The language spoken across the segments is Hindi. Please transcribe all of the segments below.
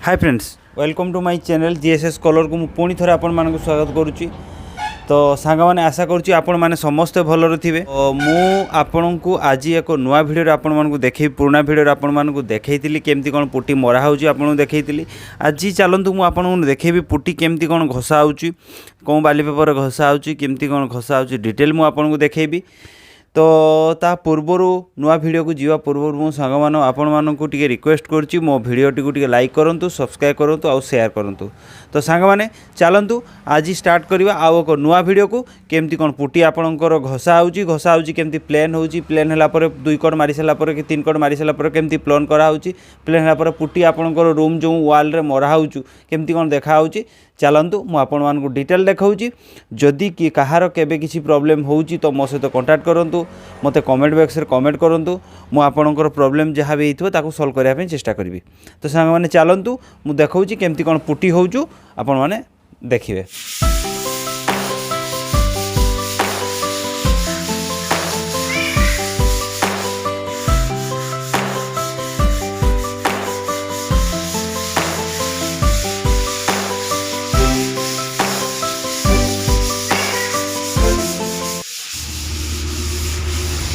Hi friends, welcome to my channel GSS colour को पुणी थे आपण मानक स्वागत करुच्ची। तो सांग मैंने आशा करुच्ची आपण मैंने समस्ते भलर थे। मु आपण को आज एक नुआ भिडियो आपण मानक देखे पुराना भिडियो आपण मानक देखी केमती कौन पुटी मरा हो देखी। आज चलतु मुझे देखेबी पुटी केमती कौन घसा हो कौन बाली पेपर घसा होमती कौन घसा हो डिटेल मुझे देखेबी। तो ता पूर्वर नुआ वीडियो को जीवा पूर्वर मो सांग मान आपण मानक टिके रिक्वेस्ट करुच्ची मो वीडियो टिके लाइक करंतु, सब्सक्राइब करंतु और शेयर करंतु। तो सांग माने चलंतु आज स्टार्ट करवा आउ एक नुआ वीडियो को केमती कौन पुटी आपणकर घसा होची केमती प्लेन होची, प्लेन होला पर 2 कट मारी साला पर कि 3 कट मारी साला पर केमती प्लेन करा होची, प्लेन होला पर पुटी आपणकर रूम जो वाल रे मरा होचु केमती कौन देखा होची। चलतु मु आपण मानक डिटेल देखाऊँगी। जदि कि कहार केबे किसी प्रॉब्लम होची तो मो सहित कांटेक्ट करंतु, मते कमेंट बॉक्स रे कमेंट करंतु। मु आपणकर प्रॉब्लम जहाँ भी होइथो ताकू सॉल्व करिया पे चेष्टा करिवि। तो सांग माने चलंतु मु देखाऊँगी केमती कौन पुटी होचु आपण माने देखिबे।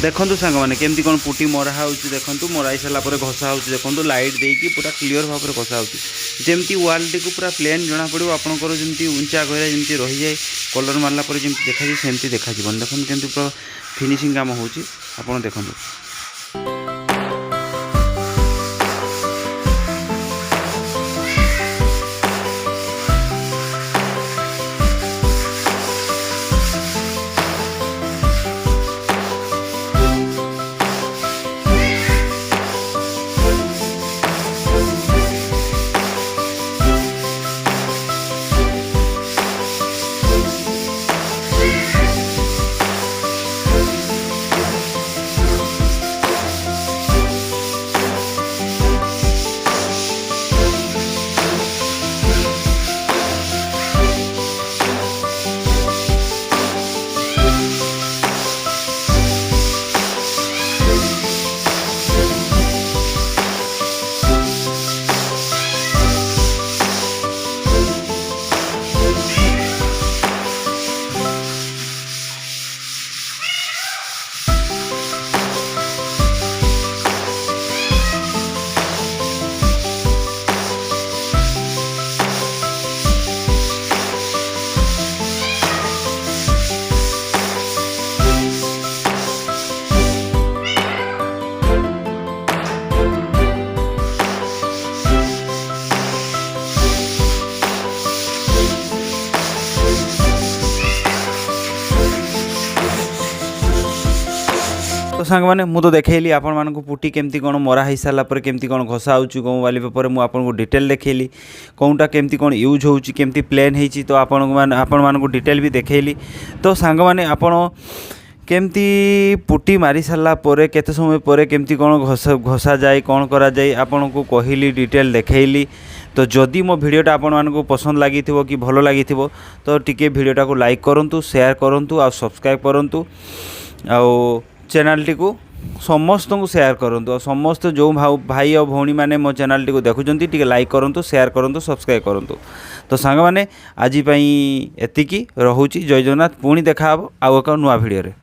देखु सांग मैंने केमती कौन पुटी मरा हो देखु मराई सारापर घसा हो देखो लाइट देकी पूरा क्लीयर भाव में घसा होमती वाल टी को पूरा प्लेन जना पड़ो आपंकर जमी उंचा गहरा जमी रही जाए कलर मारला जमी देखा सेमती देखा देखो केमती पूरा फिनिशिंग काम हो देखो। तो सांग मैंने मुझे देखली आपण मानक पुटी केमती कौन मरा हो सारा पर केमती कौन घसा हो कौन वाली पेपर मुझे डिटेल देखली कौनटा केमती कौन यूज हो केमती प्लेन होती तो आपण मानक डिटेल भी देखली। तो सांग मैंने आपण केमती पुटी मारी सारा पर केते समय पर केमती कौन घसा जाए कौन करा जाए आपण को कहली डिटेल देखली। तो जदि मो भिडियोटा आपण मानक पसंद लगी कि भल लगी तो टिके भिडियोटा को लाइक करूँ, शेयर करूँ और सब्सक्राइब करूँ आ चैनल टी को समस्त को शेयर करूँ। समस्त जो भाई और भौणी मैंने मो चैनल टी को देखुंत टी लाइक करूँ, शेयर करूँ, सब्सक्राइब करूँ। तो सांग मैंने आज एतिकी रहुची। जय जगन्नाथ। पुणी देखा आउ एक नुआ भिडियो रे।